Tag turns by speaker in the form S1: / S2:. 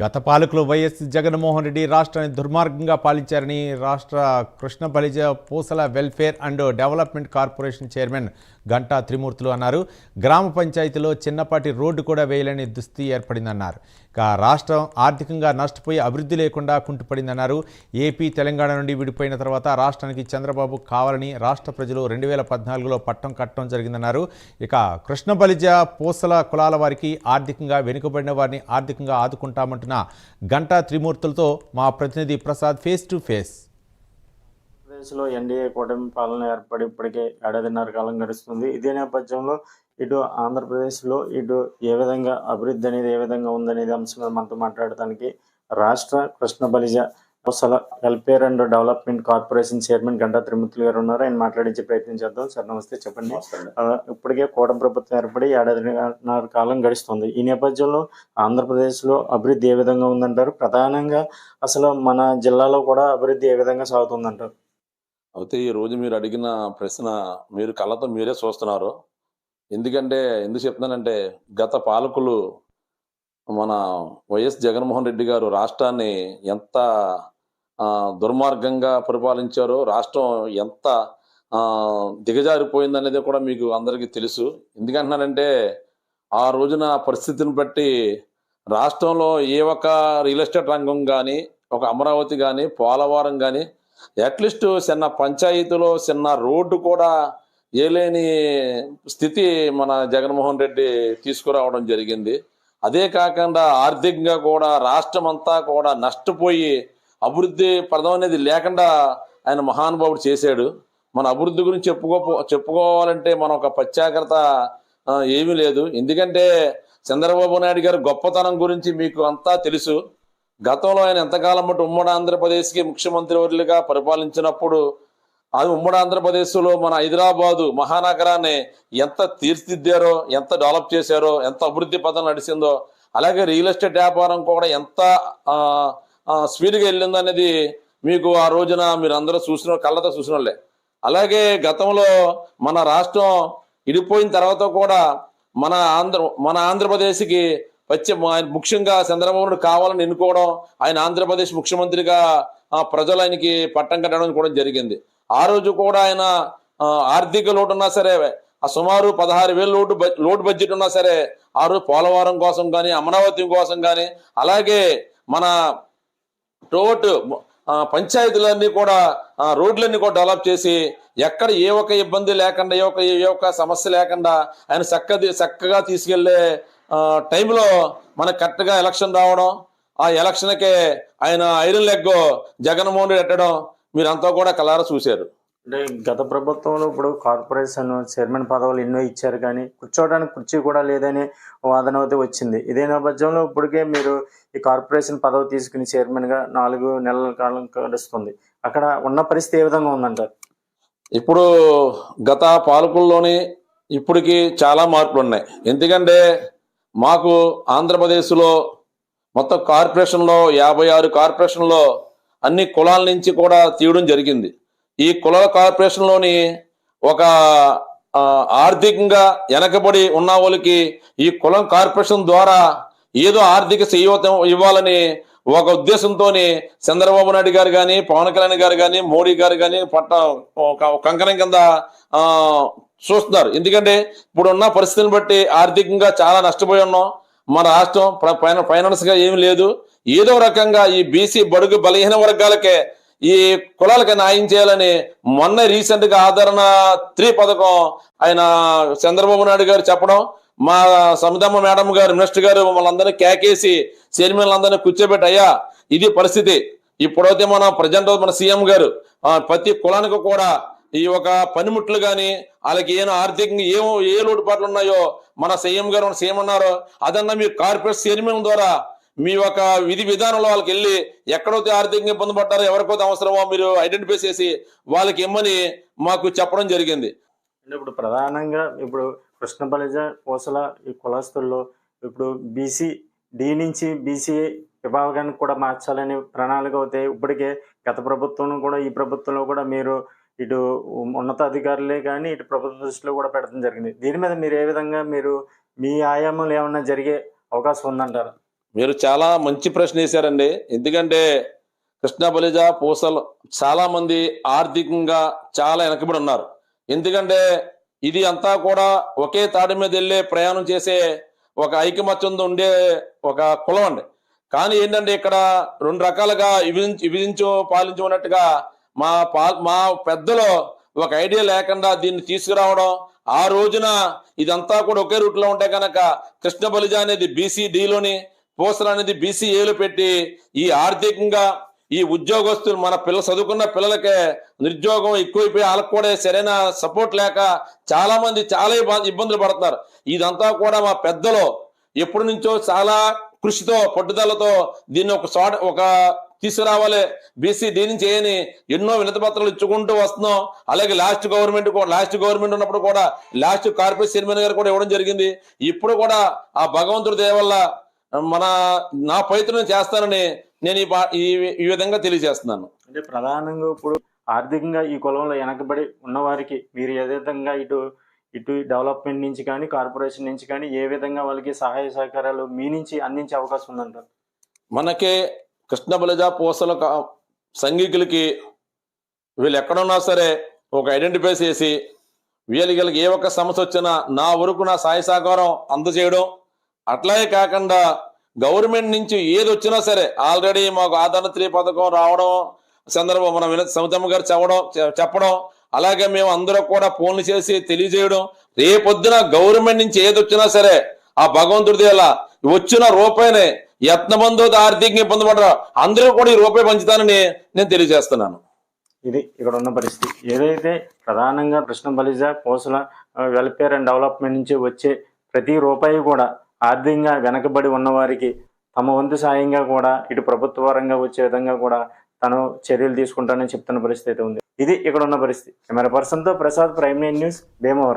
S1: గత పాలకులు వైఎస్ జగన్మోహన్ రెడ్డి రాష్ట్రాన్ని దుర్మార్గంగా పాలించారని రాష్ట్ర Krishna Balija Pusala welfare and development corporation chairman Ganta Trimurthulu అన్నారు. గ్రామ పంచాయతీలో చిన్నపాటి రోడ్డు కూడా వేయలేని దుస్థితి ఏర్పడిందన్నారు. ఇక రాష్ట్రం ఆర్థికంగా నష్టపోయి అభివృద్ధి లేకుండా కుంటుపడిందన్నారు. ఏపీ తెలంగాణ నుండి విడిపోయిన తర్వాత రాష్ట్రానికి చంద్రబాబు కావాలని రాష్ట్ర ప్రజలు 2014లో పట్టం కట్టడం జరిగిందన్నారు. ఇక కృష్ణ బలిజ పూసల కులాల వారికి ఆర్థికంగా వెనుకబడిన వారిని ఆర్థికంగా ఆదుకుంటామంటున్న గంటా త్రిమూర్తులతో మా ప్రతినిధి ప్రసాద్ ఫేస్ టు ఫేస్.
S2: ఆంధ్రప్రదేశ్లో ఎన్డీఏ కూటమి పాలన ఏర్పడి ఇప్పటికే ఏడాదిన్నర కాలం గడుస్తుంది. ఇదే నేపథ్యంలో ఇటు ఆంధ్రప్రదేశ్లో ఇటు ఏ విధంగా అభివృద్ధి అనేది ఏ విధంగా ఉందనేది అంశం మీద మనతో మాట్లాడటానికి రాష్ట్ర Krishna Balija Pusala welfare and development corporation chairman Ganta Trimurthulu గారు ఉన్నారు. ఆయన మాట్లాడించే ప్రయత్నం చేద్దాం. సార్ నమస్తే, చెప్పండి. ఇప్పటికే కూటమి ప్రభుత్వం ఏర్పడి ఏడాదిన్నర కాలం గడుస్తుంది. ఈ నేపథ్యంలో ఆంధ్రప్రదేశ్లో అభివృద్ధి ఏ విధంగా ఉందంటారు? ప్రధానంగా అసలు మన జిల్లాలో కూడా అభివృద్ధి ఏ విధంగా సాగుతుందంటారు?
S3: అయితే ఈ రోజు మీరు అడిగిన ప్రశ్న మీరు కళ్ళతో మీరే చూస్తున్నారు. ఎందుకు చెప్తున్నానంటే గత పాలకులు మన వైఎస్ జగన్మోహన్ రెడ్డి గారు రాష్ట్రాన్ని ఎంత దుర్మార్గంగా పరిపాలించారో, రాష్ట్రం ఎంత దిగజారిపోయిందనేది కూడా మీకు అందరికీ తెలుసు. ఎందుకంటున్నానంటే ఆ రోజున పరిస్థితిని బట్టి రాష్ట్రంలో ఏ ఒక్క రియల్ ఎస్టేట్ రంగం కానీ, ఒక అమరావతి కానీ, పోలవరం కానీ, అట్లీస్ట్ చిన్న పంచాయతీలో చిన్న రోడ్డు కూడా ఏలేని స్థితి మన జగన్మోహన్ రెడ్డి తీసుకురావడం జరిగింది. అదే కాకుండా ఆర్థికంగా కూడా రాష్ట్రం అంతా కూడా నష్టపోయి అభివృద్ధి పదం అనేది లేకుండా ఆయన మహానుభావుడు చేశాడు. మన అభివృద్ధి గురించి చెప్పుకోవాలంటే మనం ఒక ప్రత్యేకత ఏమీ లేదు. ఎందుకంటే చంద్రబాబు నాయుడు గారి గొప్పతనం గురించి మీకు అంతా తెలుసు. గతంలో ఆయన ఎంతకాలం బట్టి ఉమ్మడి ఆంధ్రప్రదేశ్కి ముఖ్యమంత్రి వర్యులుగా పరిపాలించినప్పుడు అది ఉమ్మడి ఆంధ్రప్రదేశ్లో మన హైదరాబాదు మహానగరాన్ని ఎంత తీర్చిదిద్దారో, ఎంత డెవలప్ చేశారో, ఎంత అభివృద్ధి పథం నడిచిందో, అలాగే రియల్ ఎస్టేట్ వ్యాపారం కూడా ఎంత స్పీడ్గా వెళ్ళిందో అనేది మీకు ఆ రోజున మీరు అందరూ కళ్ళతో చూసిన వాళ్ళే. అలాగే గతంలో మన రాష్ట్రం ఇడిపోయిన తర్వాత కూడా మన ఆంధ్రప్రదేశ్కి ముఖ్యంగా చంద్రబాబు నాయుడు కావాలని ఎన్నుకోవడం, ఆయన ఆంధ్రప్రదేశ్ ముఖ్యమంత్రిగా ప్రజలు ఆయనకి పట్టం కట్టడం కూడా జరిగింది. ఆ రోజు కూడా ఆయన ఆర్థిక లోటు ఉన్నా సరే, సుమారు 16,000 లోటు బడ్జెట్ ఉన్నా సరే, ఆ రోజు పోలవరం కోసం కానీ, అమరావతి కోసం కానీ, అలాగే మన టోట్ పంచాయతీలన్నీ కూడా రోడ్లన్నీ కూడా డెవలప్ చేసి ఎక్కడ ఏ ఒక్క ఇబ్బంది లేకుండా, ఏ ఒక్క సమస్య లేకుండా ఆయన చక్కగా తీసుకెళ్లే టైంలో మనకు కరెక్ట్గా ఎలక్షన్ రావడం, ఆ ఎలక్షన్కే ఆయన ఐరన్ లెగ్ జగన్మోహన్ రెడ్డి ఎట్టడం మీరంతా కూడా కలారా చూశారు.
S2: అంటే గత ప్రభుత్వంలో ఇప్పుడు కార్పొరేషన్ చైర్మన్ పదవులు ఎన్నో ఇచ్చారు, కానీ కూర్చోవడానికి కుర్చీ కూడా లేదని వాదన అయితే వచ్చింది. ఇదే నేపథ్యంలో ఇప్పటికే మీరు ఈ కార్పొరేషన్ పదవి తీసుకుని చైర్మన్గా 4 నెలల కాలం గడుస్తుంది. అక్కడ ఉన్న పరిస్థితి ఏ విధంగా ఉందంటారు?
S3: ఇప్పుడు గత పాలకుల్లోని ఇప్పటికి చాలా మార్పులు ఉన్నాయి. ఎందుకంటే మాకు ఆంధ్రప్రదేశ్లో మొత్తం కార్పొరేషన్లో 56 కార్పొరేషన్లో అన్ని కులాల నుంచి కూడా తీయడం జరిగింది. ఈ కులాల కార్పొరేషన్లోని ఒక ఆర్థికంగా వెనకబడి ఉన్న వాళ్ళకి ఈ కులం కార్పొరేషన్ ద్వారా ఏదో ఆర్థిక చేయూత ఇవ్వాలని ఒక ఉద్దేశంతో చంద్రబాబు నాయుడు గారు కానీ, పవన్ కళ్యాణ్ గారు కానీ, మోడీ గారు కానీ కంకణం కింద చూస్తున్నారు. ఎందుకంటే ఇప్పుడున్న పరిస్థితిని బట్టి ఆర్థికంగా చాలా నష్టపోయి ఉన్నాం. మన రాష్ట్రం ఫైనాన్స్ గా ఏమి లేదు. ఏదో రకంగా ఈ బీసీ బడుగు బలహీన వర్గాలకే ఈ కులాలకి న్యాయం చేయాలని మొన్న రీసెంట్ గా ఆదరణ 3 పథకం ఆయన చంద్రబాబు నాయుడు గారు చెప్పడం, మా సమితమ్మ మేడం గారు మినిస్టర్ గారు మమ్మల్ని కేకేసి చైర్మన్లందరినీ కూర్చోబెట్టి, అయ్యా ఇది పరిస్థితి. ఇప్పుడైతే మన సీఎం గారు ప్రతి కులానికి కూడా ఈ ఒక పనిముట్లు కానీ, వాళ్ళకి ఆర్థికంగా ఏ లోటుపాట్లు ఉన్నాయో మన సీఎం గారు సీఎం అన్నారో అదన్నా మీ కార్పొరేట్ చైర్మన్ ద్వారా మీ ఒక విధి విధానంలో వాళ్ళకి వెళ్ళి ఎక్కడైతే ఆర్థికంగా ఇబ్బంది పడ్డారో, ఎవరికైతే అవసరమో మీరు ఐడెంటిఫై చేసి వాళ్ళకి ఇమ్మని మాకు చెప్పడం జరిగింది.
S2: అంటే ఇప్పుడు ప్రధానంగా ఇప్పుడు కృష్ణ బలిజ పూసల ఈ కులస్తుల్లో ఇప్పుడు డి నుంచి బీసీ విభాగానికి కూడా మార్చాలని ప్రణాళిక అవుతాయి. ఇప్పటికే గత ప్రభుత్వంలో కూడా ఈ ప్రభుత్వంలో కూడా మీరు ఇటు ఉన్నతాధికారులే కానీ ఇటు ప్రభుత్వ దృష్టిలో కూడా పెట్టడం జరిగింది. దీని మీద మీరు ఏ విధంగా మీ ఆయామాలు ఏమన్నా జరిగే అవకాశం ఉందంటారా?
S3: మీరు చాలా మంచి ప్రశ్న వేశారండి. ఎందుకంటే కృష్ణా బలిజ పూసలు చాలా మంది ఆర్థికంగా చాలా వెనకబడి ఉన్నారు. ఎందుకంటే ఇది అంతా కూడా ఒకే తాడి మీద వెళ్ళే ప్రయాణం చేసే ఒక ఐకమత్యంతో ఉండే ఒక కులం అండి. కానీ ఏంటంటే ఇక్కడ రెండు రకాలుగా విభజించు పాలించుకున్నట్టుగా మా పెద్దలు ఒక ఐడియా లేకుండా దీన్ని తీసుకురావడం, ఆ రోజున ఇదంతా కూడా ఒకే రూట్ లో ఉంటే కనుక కృష్ణ బలిజ అనేది BCDలోని, పూసలు అనేది BCAలో పెట్టి ఈ ఆర్థికంగా ఈ ఉద్యోగస్తులు మన చదువుకున్న పిల్లలకే నిరుద్యోగం ఎక్కువైపోయి వాళ్ళకు కూడా సరైన సపోర్ట్ లేక చాలా మంది చాలా ఇబ్బందులు పడుతున్నారు. ఇదంతా కూడా మా పెద్దలు ఎప్పటి నుంచో చాలా కృషితో పట్టుదలతో దీన్ని ఒక తీసుకురావాలి, BCD నుంచి చేయని ఎన్నో వినతి పత్రాలు ఇచ్చుకుంటూ వస్తున్నాం. అలాగే లాస్ట్ గవర్నమెంట్ ఉన్నప్పుడు కూడా లాస్ట్ కార్పొరేట్ చైర్మన్ గారు కూడా ఇవ్వడం జరిగింది. ఇప్పుడు కూడా ఆ భగవంతుడి దయ వల్ల నా ప్రయత్నం చేస్తానని నేను ఈ విధంగా తెలియజేస్తున్నాను.
S2: అంటే ప్రధానంగా ఇప్పుడు ఆర్థికంగా ఈ కులంలో వెనకబడి ఉన్న వారికి మీరు ఏ విధంగా ఇటు డెవలప్మెంట్ నుంచి కానీ కార్పొరేషన్ నుంచి కానీ ఏ విధంగా వాళ్ళకి సహాయ సహకారాలు మీ నుంచి అందించే అవకాశం ఉందంటారు?
S3: మనకి కృష్ణ బలిజ పూసల సంఘికులకి వీళ్ళు ఎక్కడున్నా సరే ఒక ఐడెంటిఫై చేసి వీళ్ళకి ఏ ఒక్క సమస్య వచ్చినా నా వరకు నా సహాయ సహకారం అందజేయడం. అట్లాగే కాకుండా గవర్నమెంట్ నుంచి ఏది వచ్చినా సరే ఆల్రెడీ మాకు ఆధార్ 3 పథకం రావడం సందర్భం మన సమితమ్మ గారు చెప్పడం, అలాగే మేము అందరూ కూడా ఫోన్లు చేసి తెలియజేయడం. రేపొద్దున గవర్నమెంట్ నుంచి ఏది వచ్చినా సరే ఆ భగవంతుడి వల్ల వచ్చిన రూపాయినే యత్నబంధు ఆర్థికంగా ఇబ్బంది పడరా అందరూ కూడా ఈ రూపాయి పంచుతానని నేను తెలియజేస్తున్నాను.
S2: ఇది ఇక్కడ ఉన్న పరిస్థితి. ఏదైతే ప్రధానంగా Krishna Balija Pusala welfare and development నుంచి వచ్చే ప్రతి రూపాయి కూడా ఆర్థికంగా వెనకబడి ఉన్నవారికి తమ వంతు సాయంగా కూడా ఇటు ప్రభుత్వ పరంగా వచ్చే విధంగా కూడా తను చర్యలు తీసుకుంటానని చెప్తున్న పరిస్థితి ఉంది. ఇది ఇక్కడ ఉన్న పరిస్థితి. కెమెరా పర్సన్తో ప్రసాద్, ప్రైమ్9 న్యూస్, భీమవరం.